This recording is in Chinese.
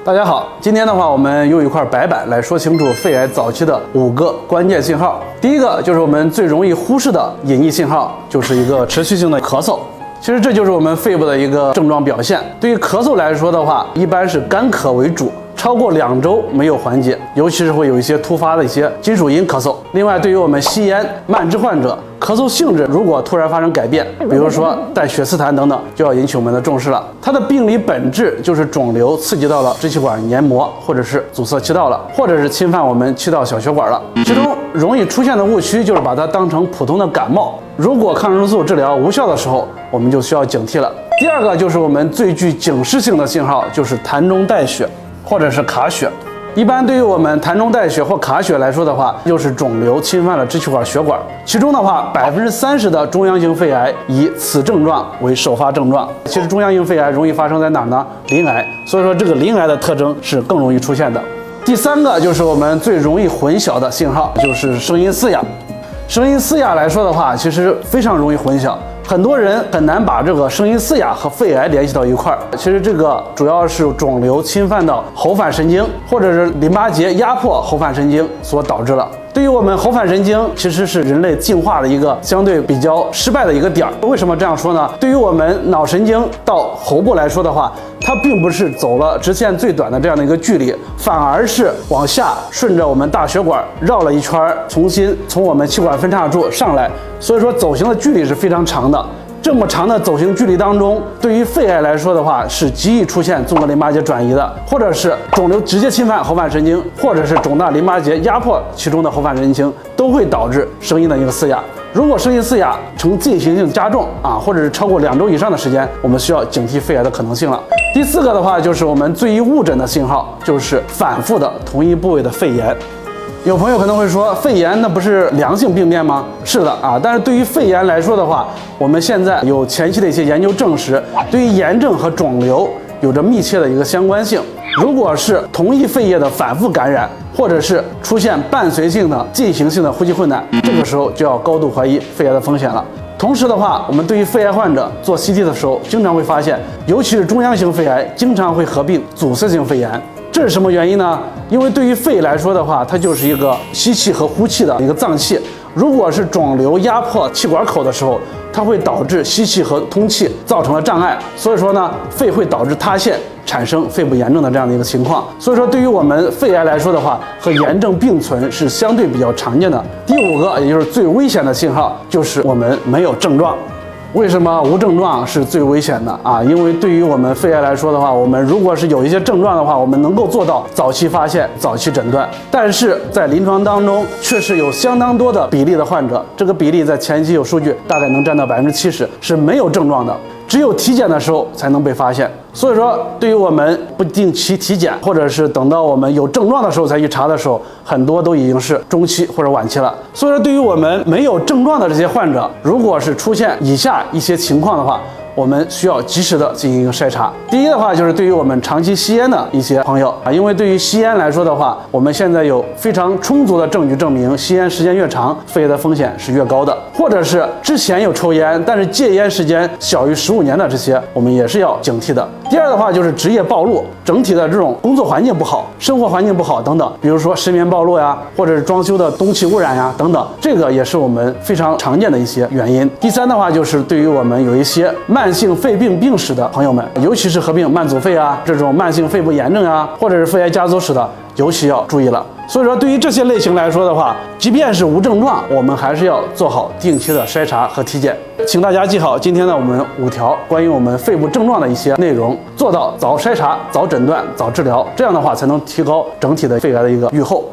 大家好，今天的话，我们用一块白板来说清楚肺癌早期的5个关键信号。第一个就是我们最容易忽视的隐匿信号，就是一个持续性的咳嗽。其实这就是我们肺部的一个症状表现。对于咳嗽来说的话，一般是干咳为主。超过2周没有缓解，尤其是会有一些突发的一些金属音咳嗽。另外，对于我们吸烟慢支患者，咳嗽性质如果突然发生改变，比如说带血丝痰等等，就要引起我们的重视了。它的病理本质就是肿瘤刺激到了支气管黏膜，或者是阻塞气道了，或者是侵犯我们气道小血管了。其中容易出现的误区就是把它当成普通的感冒。如果抗生素治疗无效的时候，我们就需要警惕了。第二个就是我们最具警示性的信号，就是痰中带血。或者是卡血，一般对于我们痰中带血或卡血来说的话，就是肿瘤侵犯了支气管血管。其中的话，30%的中央型肺癌以此症状为首发症状。其实中央型肺癌容易发生在哪儿呢？鳞癌，所以说这个鳞癌的特征是更容易出现的。第三个就是我们最容易混淆的信号，就是声音嘶哑。声音嘶哑来说的话，其实非常容易混淆。很多人很难把这个声音嘶哑和肺癌联系到一块儿。其实这个主要是肿瘤侵犯到喉返神经，或者是淋巴结压迫喉返神经所导致了。对于我们喉返神经，其实是人类进化的一个相对比较失败的一个点儿。为什么这样说呢？对于我们脑神经到喉部来说的话，它并不是走了直线最短的这样的一个距离，反而是往下顺着我们大血管绕了一圈，重新从我们气管分叉处上来。所以说走行的距离是非常长的。这么长的走行距离当中，对于肺癌来说的话，是极易出现纵隔淋巴结转移的，或者是肿瘤直接侵犯喉返神经，或者是肿大淋巴结压迫其中的喉返神经，都会导致声音的一个嘶哑。如果声音嘶哑呈进行性加重或者是超过2周以上的时间，我们需要警惕肺癌的可能性了。第4个的话，就是我们最易误诊的信号，就是反复的同一部位的肺炎。有朋友可能会说，肺炎那不是良性病变吗？是的但是对于肺炎来说的话，我们现在有前期的一些研究证实，对于炎症和肿瘤有着密切的一个相关性。如果是同一肺叶的反复感染，或者是出现伴随性的进行性的呼吸困难，这个时候就要高度怀疑肺癌的风险了。同时的话，我们对于肺癌患者做 CT 的时候，经常会发现，尤其是中央型肺癌，经常会合并阻塞性肺炎。这是什么原因呢？因为对于肺来说的话，它就是一个吸气和呼气的一个脏器。如果是肿瘤压迫气管口的时候，它会导致吸气和通气造成了障碍，所以说呢，肺会导致塌陷，产生肺部炎症的这样的一个情况。所以说，对于我们肺癌来说的话，和炎症并存是相对比较常见的。第5个，也就是最危险的信号，就是我们没有症状。为什么无症状是最危险的因为对于我们肺癌来说的话，我们如果是有一些症状的话，我们能够做到早期发现、早期诊断。但是在临床当中，确实有相当多的比例的患者，这个比例在前期有数据，大概能占到70%，是没有症状的。只有体检的时候才能被发现。所以说，对于我们不定期体检，或者是等到我们有症状的时候才去查的时候，很多都已经是中期或者晚期了。所以说，对于我们没有症状的这些患者，如果是出现以下一些情况的话，我们需要及时的进行一个筛查。第一的话，就是对于我们长期吸烟的一些朋友因为对于吸烟来说的话，我们现在有非常充足的证据证明，吸烟时间越长，肺癌的风险是越高的。或者是之前有抽烟，但是戒烟时间小于15年的这些，我们也是要警惕的。第二的话，就是职业暴露，整体的这种工作环境不好、生活环境不好等等，比如说失眠暴露呀，或者是装修的氡气污染呀等等，这个也是我们非常常见的一些原因。第3的话，就是对于我们有一些慢性肺病病史的朋友们，尤其是合并慢阻肺这种慢性肺部炎症或者是肺癌家族史的，尤其要注意了。所以说，对于这些类型来说的话，即便是无症状，我们还是要做好定期的筛查和体检。请大家记好今天的我们5条关于我们肺部症状的一些内容，做到早筛查、早诊断、早治疗，这样的话才能提高整体的肺癌的一个预后。